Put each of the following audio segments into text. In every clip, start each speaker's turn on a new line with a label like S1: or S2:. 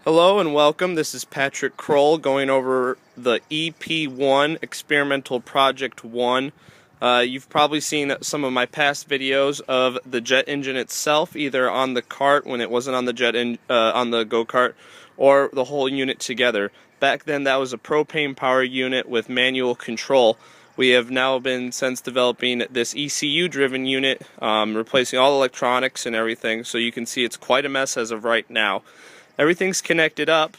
S1: Hello and welcome. This is Patrick Kroll going over the EP1 Experimental Project 1. You've probably seen some of my past videos of the jet engine itself, either on the kart when it wasn't on the on the go-kart, or the whole unit together. Back then that was a propane power unit with manual control. We have now been since developing this ECU driven unit, replacing all electronics and everything, so you can see it's quite a mess as of right now. Everything's connected up,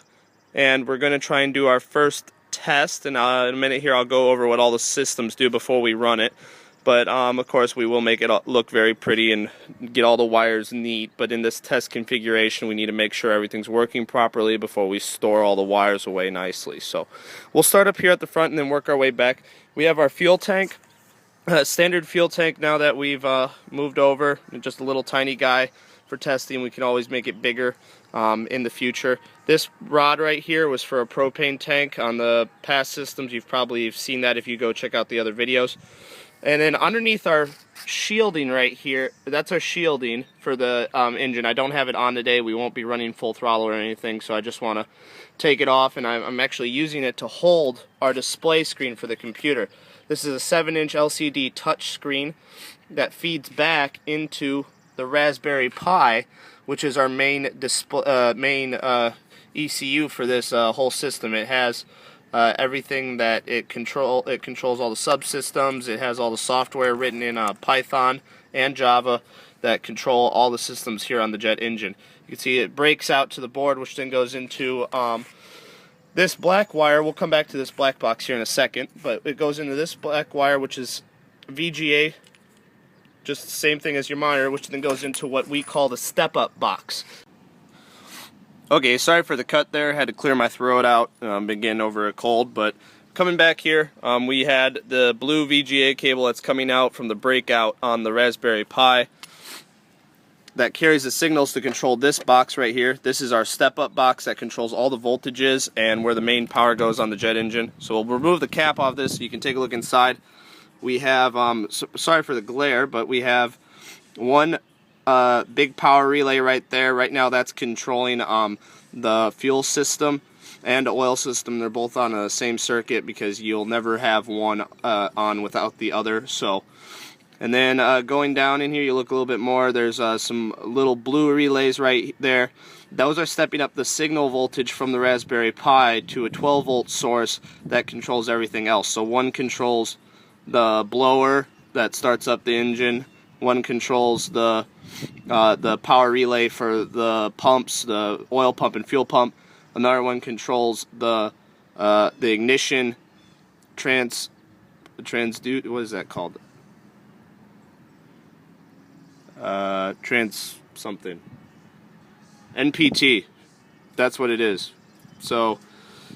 S1: and we're going to try and do our first test, and in a minute here I'll go over what all the systems do before we run it. But of course we will make it look very pretty and get all the wires neat, but in this test configuration we need to make sure everything's working properly before we store all the wires away nicely. So we'll start up here at the front and then work our way back. We have our fuel tank, standard fuel tank now that we've moved over, just a little tiny guy for testing. We can always make it bigger in the future. This rod right here was for a propane tank. On the past systems you've probably seen that if you go check out the other videos. And then underneath our shielding right here, that's our shielding for the engine. I don't have it on today. We won't be running full throttle or anything, so I just want to take it off, and I'm actually using it to hold our display screen for the computer. This is a 7-inch LCD touch screen that feeds back into the Raspberry Pi, which is our main ECU for this whole system. It has everything that it controls all the subsystems. It has all the software written in Python and Java that control all the systems here on the jet engine. You can see it breaks out to the board, which then goes into this black wire. We'll come back to this black box here in a second, but it goes into this black wire, which is VGA, just the same thing as your monitor, which then goes into what we call the step-up box. Okay, sorry for the cut there. Had to clear my throat out. Been getting over a cold, but coming back here, we had the blue VGA cable that's coming out from the breakout on the Raspberry Pi that carries the signals to control this box right here. This is our step-up box that controls all the voltages and where the main power goes on the jet engine. So we'll remove the cap off this so you can take a look inside. We have, sorry for the glare, but we have one big power relay right there. Right now that's controlling the fuel system and oil system. They're both on the same circuit because you'll never have one on without the other. So, and then going down in here, you look a little bit more. There's some little blue relays right there. Those are stepping up the signal voltage from the Raspberry Pi to a 12-volt source that controls everything else. So one controls the blower that starts up the engine. One controls the power relay for the pumps, the oil pump and fuel pump. Another one controls the ignition what is that called? Trans something. NPT. That's what it is. So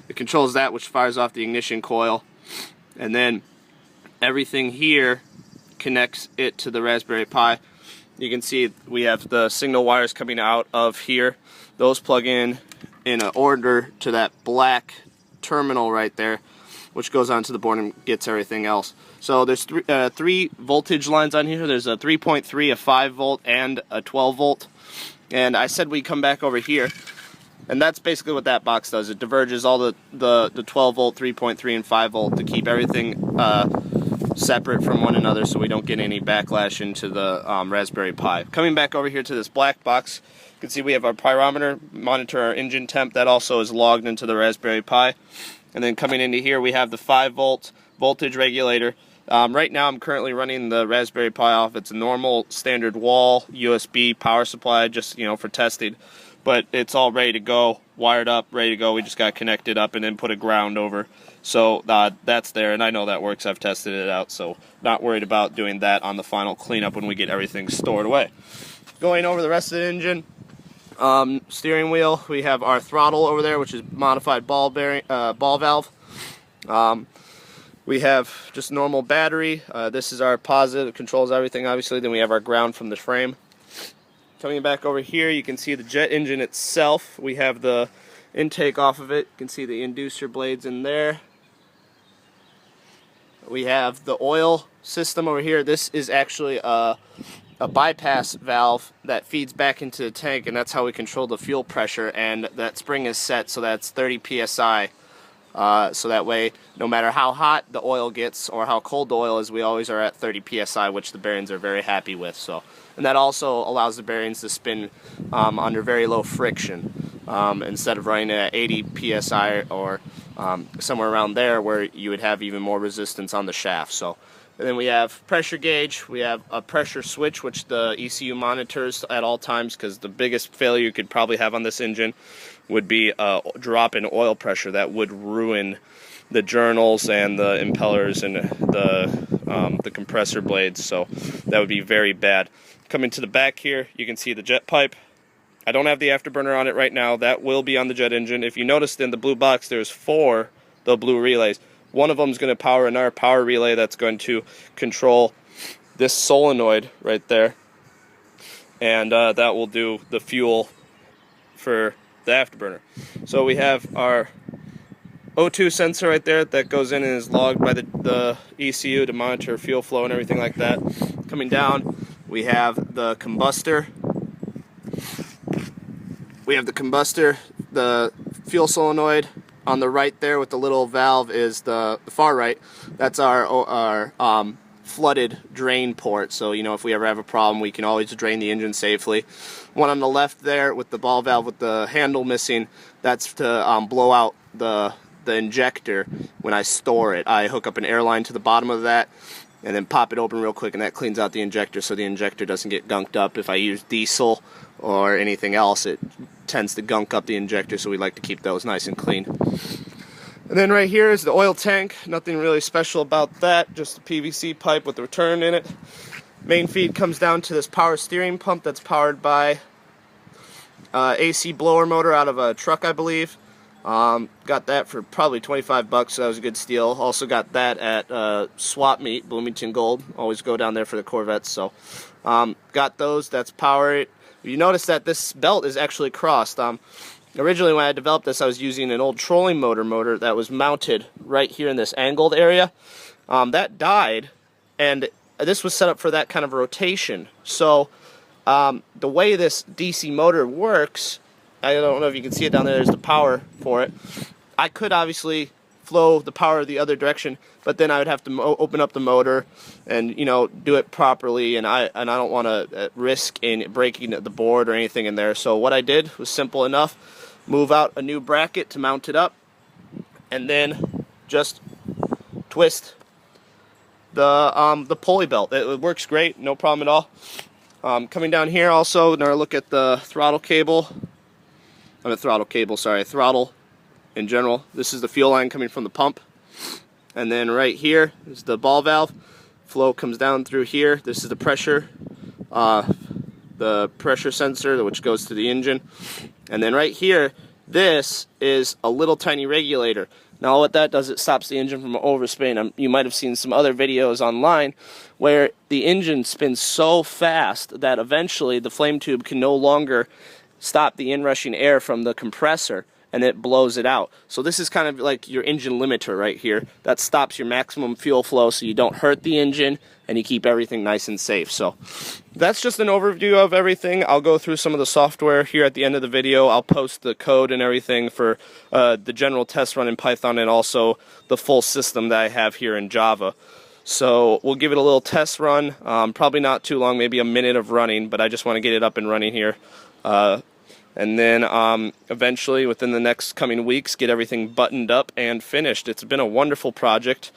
S1: it controls that, which fires off the ignition coil, and then everything here connects it to the Raspberry Pi. You can see we have the signal wires coming out of here. Those plug in an order to that black terminal right there, which goes onto the board and gets everything else. So there's three voltage lines on here. There's a 3.3, a 5 volt, and a 12 volt. And I said we come back over here, and that's basically what that box does. It diverges all the 12 volt, 3.3, and 5 volt to keep everything separate from one another so we don't get any backlash into the Raspberry Pi. Coming back over here to this black box, you can see we have our pyrometer, monitor our engine temp. That also is logged into the Raspberry Pi. And then coming into here we have the 5 volt voltage regulator. Right now I'm currently running the Raspberry Pi off. It's a normal standard wall USB power supply, just for testing. But it's all ready to go, wired up, ready to go. We just got connected up and then put a ground over. So that's there, and I know that works. I've tested it out, so not worried about doing that on the final cleanup when we get everything stored away. Going over the rest of the engine, steering wheel, we have our throttle over there, which is modified ball valve. We have just normal battery. This is our positive, it controls everything obviously. Then we have our ground from the frame. Coming back over here, you can see the jet engine itself. We have the intake off of it. You can see the inducer blades in there. We have the oil system over here. This is actually a a bypass valve that feeds back into the tank, and that's how we control the fuel pressure. And that spring is set so that's 30 psi. So that way, no matter how hot the oil gets or how cold the oil is, we always are at 30 psi, which the bearings are very happy with. So, and that also allows the bearings to spin under very low friction instead of running at 80 psi or somewhere around there where you would have even more resistance on the shaft. So, and then we have pressure gauge. We have a pressure switch, which the ECU monitors at all times, because the biggest failure you could probably have on this engine would be a drop in oil pressure that would ruin the journals and the impellers and the compressor blades. So that would be very bad. Coming to the back here, you can see the jet pipe. I don't have the afterburner on it right now. That will be on the jet engine. If you noticed in the blue box, there's 4 the blue relays. One of them is going to power another power relay that's going to control this solenoid right there, and that will do the fuel for the afterburner. So we have our O2 sensor right there that goes in and is logged by the ECU to monitor fuel flow and everything like that. Coming down, we have the combustor. We have the combustor, the fuel solenoid on the right there with the little valve is the far right. That's our flooded drain port. So, you know, if we ever have a problem, we can always drain the engine safely. One on the left there with the ball valve with the handle missing, that's to blow out the injector when I store it. I hook up an air line to the bottom of that and then pop it open real quick, and that cleans out the injector so the injector doesn't get gunked up. If I use diesel or anything else, it tends to gunk up the injector, so we like to keep those nice and clean. And then right here is the oil tank. Nothing really special about that, just a PVC pipe with the return in it. Main feed comes down to this power steering pump that's powered by AC blower motor out of a truck, I believe. Got that for probably 25 bucks, so that was a good steal. Also got that at Swap Meet, Bloomington Gold. Always go down there for the Corvettes, so got those. That's power. You notice that this belt is actually crossed. Originally when I developed this, I was using an old trolling motor that was mounted right here in this angled area. That died, and this was set up for that kind of rotation. So the way this DC motor works, I don't know if you can see it down there, there's the power for it. I could obviously flow the power the other direction, but then I would have to open up the motor and, you know, do it properly, and I don't want to risk in breaking the board or anything in there. So what I did was simple enough: move out a new bracket to mount it up, and then just twist the pulley belt. It works great, no problem at all. Coming down here also, now look at the throttle cable. Throttle in general. This is the fuel line coming from the pump. And then right here is the ball valve. Flow comes down through here. This is the pressure sensor, which goes to the engine. And then right here, this is a little tiny regulator. Now what that does, it stops the engine from overspinning. You might have seen some other videos online where the engine spins so fast that eventually the flame tube can no longer stop the inrushing air from the compressor, and it blows it out. So this is kind of like your engine limiter right here. That stops your maximum fuel flow so you don't hurt the engine and you keep everything nice and safe. So that's just an overview of everything. I'll go through some of the software here at the end of the video. I'll post the code and everything for the general test run in Python, and also the full system that I have here in Java. So we'll give it a little test run, probably not too long, maybe a minute of running, but I just want to get it up and running here. And then eventually, within the next coming weeks, get everything buttoned up and finished. It's been a wonderful project.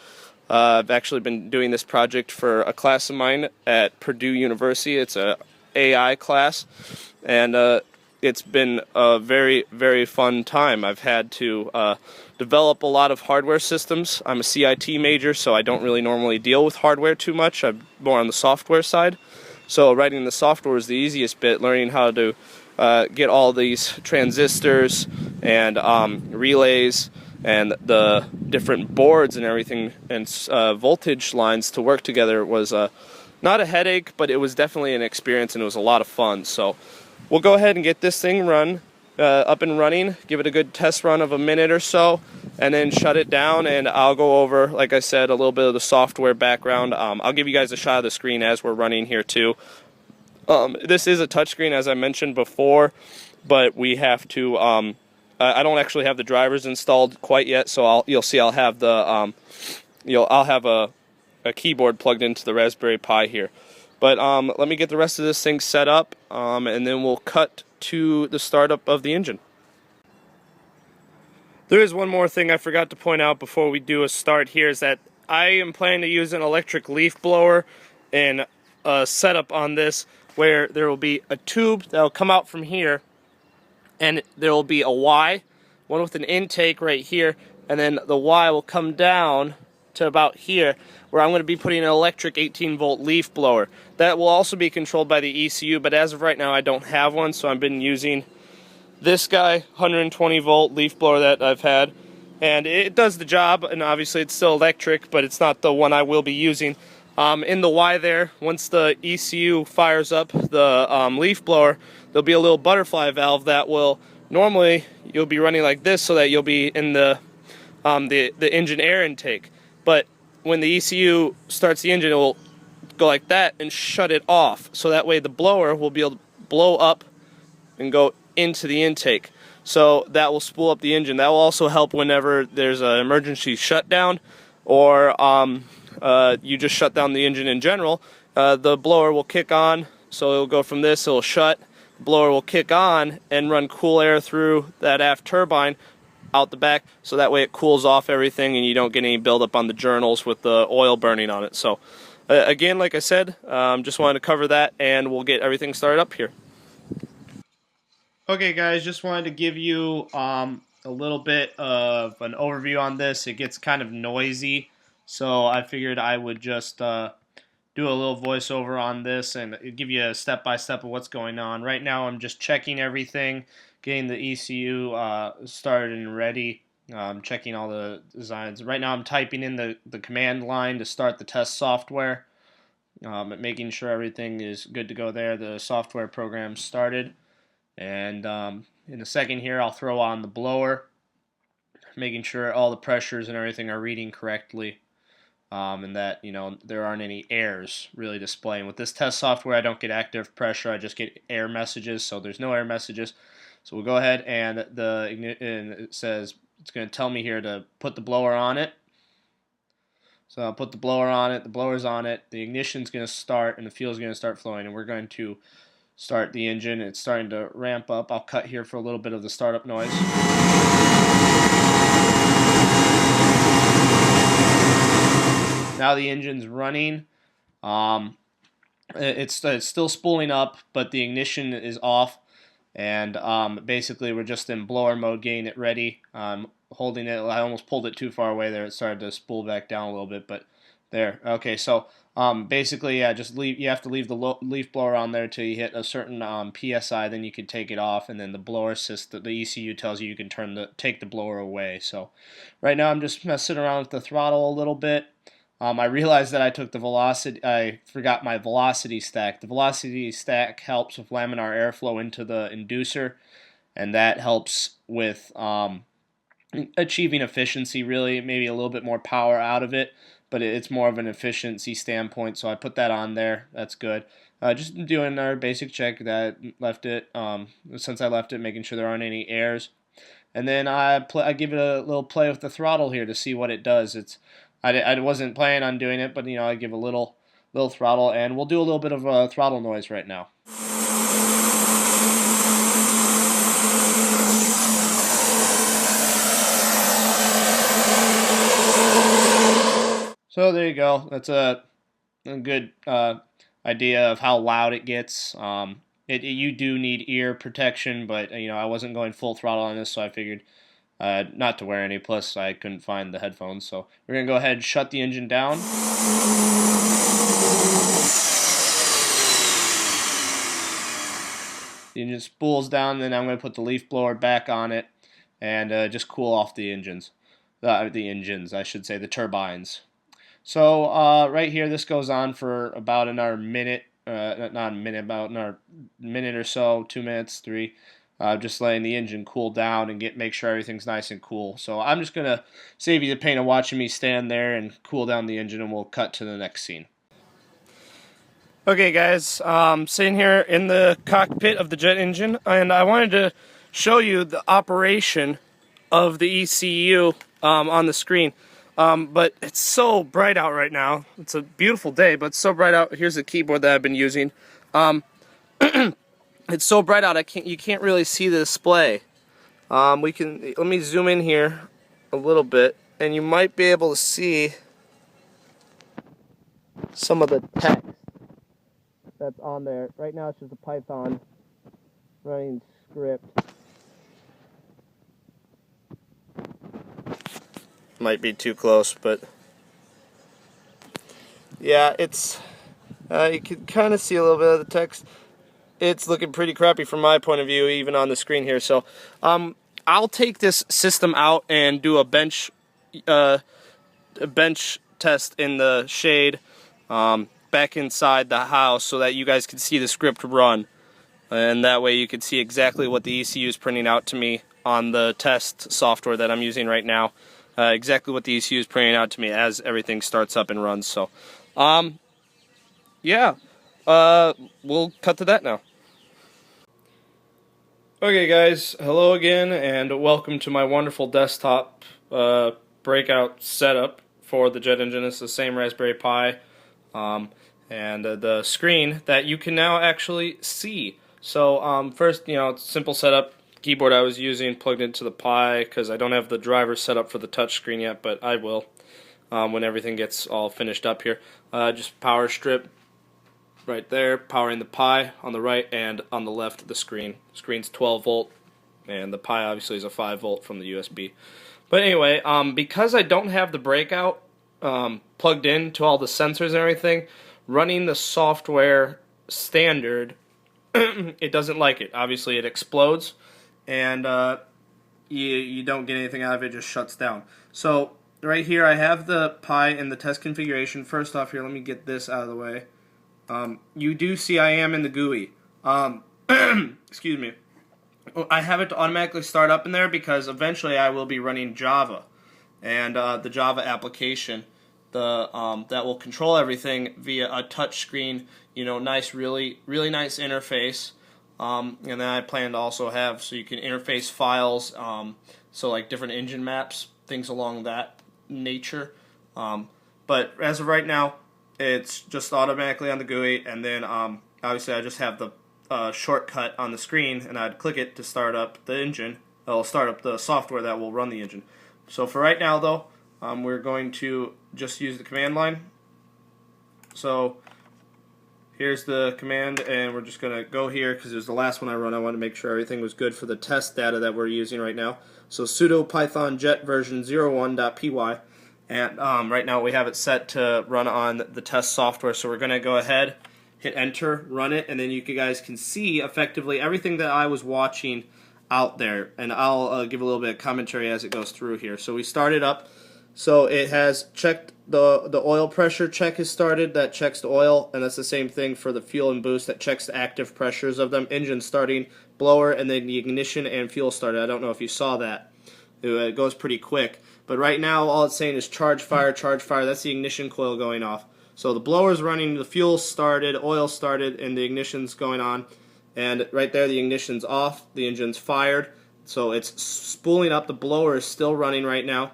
S1: I've actually been doing this project for a class of mine at Purdue University. It's a AI class, and it's been a very, very fun time. I've had to develop a lot of hardware systems. I'm a CIT major, so I don't really normally deal with hardware too much. I'm more on the software side. So writing the software is the easiest bit, learning how to get all these transistors and relays and the different boards and everything and voltage lines to work together was not a headache, but it was definitely an experience, and it was a lot of fun. So we'll go ahead and get this thing up and running, give it a good test run of a minute or so, and then shut it down, and I'll go over, like I said, a little bit of the software background. I'll give you guys a shot of the screen as we're running here too. This is a touchscreen, as I mentioned before, but we have to. I don't actually have the drivers installed quite yet, so you'll see I'll have the I'll have a keyboard plugged into the Raspberry Pi here. But let me get the rest of this thing set up, and then we'll cut to the startup of the engine. There is one more thing I forgot to point out before we do a start here, is that I am planning to use an electric leaf blower and a setup on this where there will be a tube that will come out from here, and there will be a Y, one with an intake right here, and then the Y will come down to about here, where I'm going to be putting an electric 18-volt leaf blower. That will also be controlled by the ECU, but as of right now I don't have one, so I've been using this guy, 120-volt leaf blower that I've had, and it does the job, and obviously it's still electric, but it's not the one I will be using. In the Y there, once the ECU fires up the leaf blower, there'll be a little butterfly valve that will, normally you'll be running like this so that you'll be in the engine air intake. But when the ECU starts the engine, it will go like that and shut it off. So that way the blower will be able to blow up and go into the intake. So that will spool up the engine. That will also help whenever there's an emergency shutdown, or you just shut down the engine in general. The blower will kick on, so it'll go from this, it'll shut, the blower will kick on and run cool air through that aft turbine out the back, so that way it cools off everything and you don't get any buildup on the journals with the oil burning on it. So again, like I said, just wanted to cover that, and we'll get everything started up here. Okay guys, just wanted to give you a little bit of an overview on this. It gets kind of noisy, so I figured I would just do a little voiceover on this and give you a step-by-step of what's going on. Right now I'm just checking everything, getting the ECU started and ready, checking all the designs. Right now I'm typing in the command line to start the test software, making sure everything is good to go there. The software program started, and in a second here I'll throw on the blower, making sure all the pressures and everything are reading correctly. And that there aren't any errors really displaying. With this test software I don't get active pressure, I just get error messages, so there's no error messages. So we'll go ahead and it says it's going to tell me here to put the blower on it. So I'll put the blower on it, the blower's on it, the ignition's going to start and the fuel's going to start flowing, and we're going to start the engine. It's starting to ramp up. I'll cut here for a little bit of the startup noise. Now the engine's running. It's still spooling up, but the ignition is off, and basically we're just in blower mode, getting it ready. Holding it, I almost pulled it too far away there. It started to spool back down a little bit, but there. Okay, so basically, yeah, you have to leave the leaf blower on there till you hit a certain PSI, then you can take it off, and then the blower system, the ECU tells you can take the blower away. So right now I'm just messing around with the throttle a little bit. I realized that I forgot my velocity stack. The velocity stack helps with laminar airflow into the inducer, and that helps with achieving efficiency, really, maybe a little bit more power out of it, but it's more of an efficiency standpoint, so I put that on there. That's good. Just doing our basic check that left it, since I left it, making sure there aren't any errors. And then I give it a little play with the throttle here to see what it does. I wasn't planning on doing it, but I give a little throttle, and we'll do a little bit of a throttle noise right now. So there you go. That's a good idea of how loud it gets. You do need ear protection, but I wasn't going full throttle on this, so I figured not to wear any. Plus, I couldn't find the headphones, so we're gonna go ahead and shut the engine down. The engine spools down, then I'm gonna put the leaf blower back on it and just cool off the engines. I should say, the turbines. So right here, this goes on for about another minute, not a minute, about another minute or so, 2 minutes, 3. Just letting the engine cool down and make sure everything's nice and cool. So I'm just going to save you the pain of watching me stand there and cool down the engine, and we'll cut to the next scene. Okay guys, sitting here in the cockpit of the jet engine, and I wanted to show you the operation of the ECU on the screen. But it's so bright out right now. It's a beautiful day, but it's so bright out. Here's the keyboard that I've been using. It's so bright out you can't really see the display. Let me zoom in here a little bit, and you might be able to see some of the text that's on there. Right now it's just a Python running script. Might be too close, but yeah, it's you can kind of see a little bit of the text. It's looking pretty crappy from my point of view, even on the screen here. So I'll take this system out and do a bench test in the shade back inside the house so that you guys can see the script run, and that way you can see exactly what the ECU is printing out to me on the test software that I'm using right now. Exactly what the ECU is printing out to me as everything starts up and runs. So yeah, we'll cut to that now. Okay guys, hello again and welcome to my wonderful desktop breakout setup for the jet engine. It's the same Raspberry Pi and the screen that you can now actually see. So first, it's simple setup. Keyboard I was using plugged into the Pi because I don't have the driver set up for the touch screen yet, but I will when everything gets all finished up here. Just power strip right there, powering the Pi on the right, and on the left of the screen. Screen's 12 volt, and the Pi obviously is a 5 volt from the USB. But anyway, because I don't have the breakout plugged in to all the sensors and everything, running the software standard, it doesn't like it. Obviously it explodes, and you don't get anything out of it, it just shuts down. So right here I have the Pi in the test configuration. First off here, let me get this out of the way. You do see I am in the GUI. Excuse me. I have it to automatically start up in there because eventually I will be running Java, and the Java application, that will control everything via a touch screen. Nice, really nice interface. And then I plan to also have so you can interface files, so like different engine maps, things along that nature. But as of right now, it's just automatically on the GUI, and then obviously I just have the shortcut on the screen, and I'd click it to start up the engine. It'll start up the software that will run the engine. So for right now though, we're going to just use the command line. So here's the command, and we're just going to go here because it was the last one I run. I want to make sure everything was good for the test data that we're using right now. So sudo python jet version 01.py. And right now we have it set to run on the test software, so we're going to go ahead, hit enter, run it, and then you guys can see effectively everything that I was watching out there. And I'll give a little bit of commentary as it goes through here. So we started up, so it has checked the oil pressure check is started, that checks the oil, and that's the same thing for the fuel and boost, that checks the active pressures of them. Engine starting, blower, and then the ignition and fuel started. I don't know if you saw that. It goes pretty quick. But right now, all it's saying is charge fire, charge fire. That's the ignition coil going off. So the blower's running, the fuel started, oil started, and the ignition's going on. And right there, the ignition's off, the engine's fired. So it's spooling up. The blower is still running right now.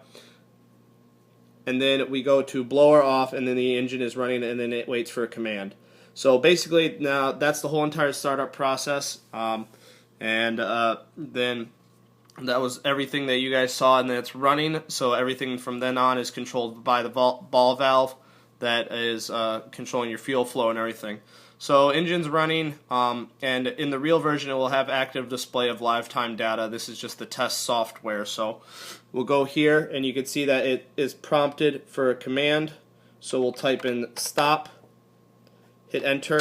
S1: And then we go to blower off, and then the engine is running, and then it waits for a command. So basically, now that's the whole entire startup process. Then that was everything that you guys saw, and it's running. So everything from then on is controlled by the ball valve that is controlling your fuel flow and everything. So engine's running, and in the real version it will have active display of live time data. This is just the test software. So we'll go here, and you can see that it is prompted for a command. So we'll type in stop, hit enter,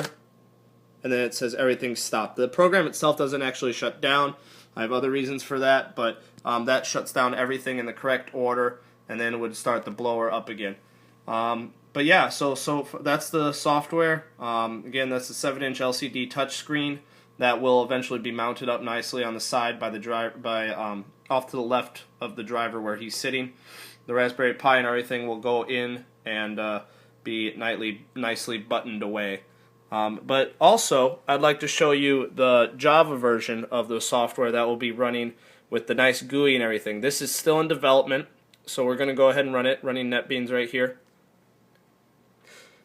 S1: and then it says everything's stopped. The program itself doesn't actually shut down. I have other reasons for that, but that shuts down everything in the correct order, and then it would start the blower up again. But yeah, so that's the software. Again, that's a 7-inch LCD touchscreen that will eventually be mounted up nicely on the side by the off to the left of the driver where he's sitting. The Raspberry Pi and everything will go in and be nicely buttoned away. But also, I'd like to show you the Java version of the software that will be running with the nice GUI and everything. This is still in development, so we're going to go ahead and run it, running NetBeans right here.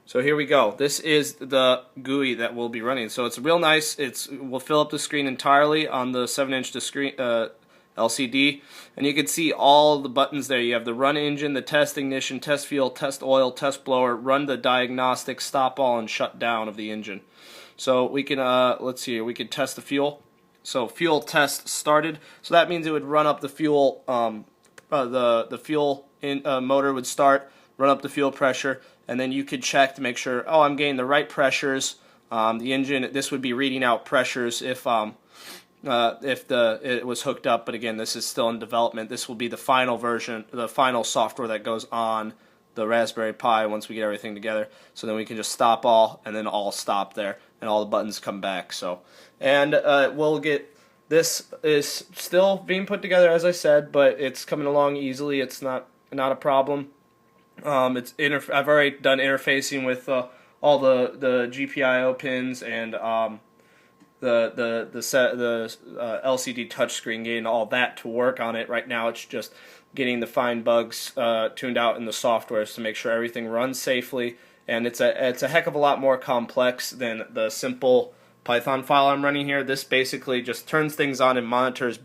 S1: So here we go. This is the GUI that we'll be running. So it's real nice. We'll fill up the screen entirely on the 7-inch LCD, and you can see all the buttons there. You have the run engine, the test ignition, test fuel, test oil, test blower, run the diagnostic, stop all, and shut down of the engine. So we can let's see here. We can test the fuel. So fuel test started. So that means it would run up the fuel. The fuel motor would start, run up the fuel pressure, and then you could check to make sure, oh, I'm getting the right pressures. The engine, this would be reading out pressures if it was hooked up. But again, this is still in development. This will be the final version, the final software that goes on the Raspberry Pi once we get everything together. So then we can just stop all, and then all stop there, and all the buttons come back. So, and we'll get. This is still being put together, as I said, but it's coming along easily. It's not a problem. I've already done interfacing with all the GPIO pins and the LCD touchscreen, getting all that to work on it. Right now, it's just getting the fine bugs tuned out in the software to make sure everything runs safely. And it's a heck of a lot more complex than the simple Python file I'm running here. This basically just turns things on and monitors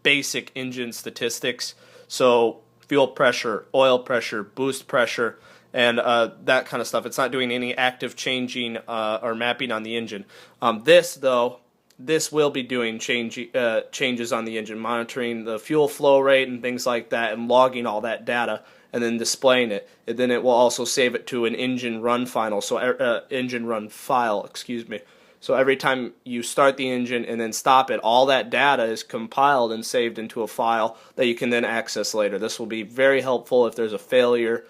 S1: basic engine statistics. So fuel pressure, oil pressure, boost pressure, and that kind of stuff. It's not doing any active changing or mapping on the engine. This will be doing changes on the engine, monitoring the fuel flow rate and things like that, and logging all that data, and then displaying it. And then it will also save it to an engine run file. Excuse me. So every time you start the engine and then stop it, all that data is compiled and saved into a file that you can then access later. This will be very helpful if there's a failure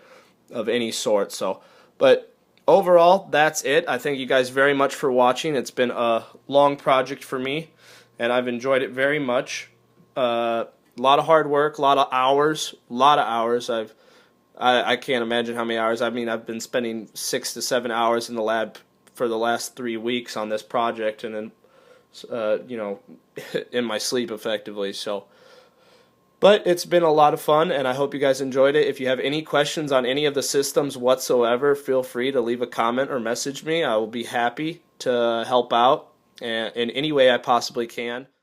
S1: of any sort. So, but overall, that's it. I thank you guys very much for watching. It's been a long project for me, and I've enjoyed it very much. A lot of hard work, a lot of hours. I can't imagine how many hours. I mean, I've been spending 6 to 7 hours in the lab for the last 3 weeks on this project, and then in my sleep effectively. So, but it's been a lot of fun, and I hope you guys enjoyed it. If you have any questions on any of the systems whatsoever, feel free to leave a comment or message me. I will be happy to help out in any way I possibly can.